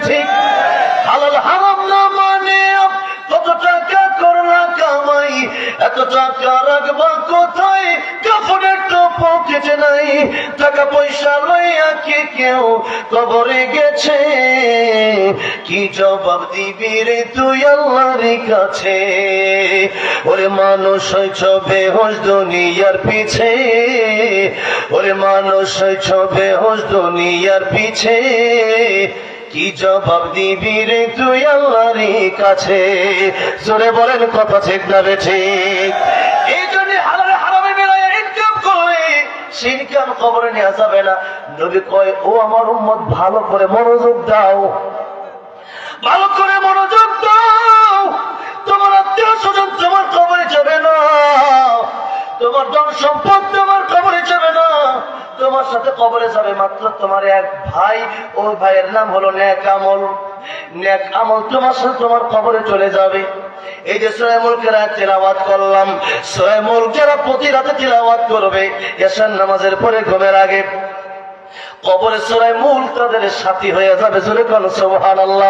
ঠিক? হালাল হারাম না মানে কত টাকা করলা কামাই, এত টাকা রাখবা কোথায়? কাপড়ের তো পকেট নাই, টাকা পয়সা লইয়া কি কেউ কবরে গেছে? কি জবাব দিবি রে তুই আল্লাহর কাছে? ওরে মানুষ হইছ বেহুশ দুনিয়ার পিছে, ওরে মানুষ হইছ বেহুশ দুনিয়ার পিছে, কি জবাব দিবি রে তুই আল্লাহর কাছে? জোরে বলেন কথা ঠিক না রে ঠিক? এই জন্য হালালে হারামে মিলাইয়া ইনকাম করলে সেই ইনকাম কবরে নেওয়া যাবে না। নবী কয়, ও আমার উম্মত ভালো করে মনোযোগ দাও, ভালো করে মনোযোগ দাও। তোমার আত্মীয় স্বজন তোমার কবরে যাবে না, তোমার ধন সম্পদ তোমার কবরে যাবে না, তোমার সাথে কবরে যাবে মাত্র তোমার এক ভাই। ওই ভাইয়ের নাম হলো নেক আমল। নেক আমল তোমার সাথে তোমার কবরে চলে যাবে। এই যে সূরা মুলকের আয়াত তিলাওয়াত করলাম, সূরা মুলক যারা প্রতি রাতে তিলাওয়াত করবে এশার নামাজের পরে ঘুমের আগে, কবরে সূরা মুলক তাদের সাথী হয়ে যাবে। জোরে বলো সুবহানাল্লাহ।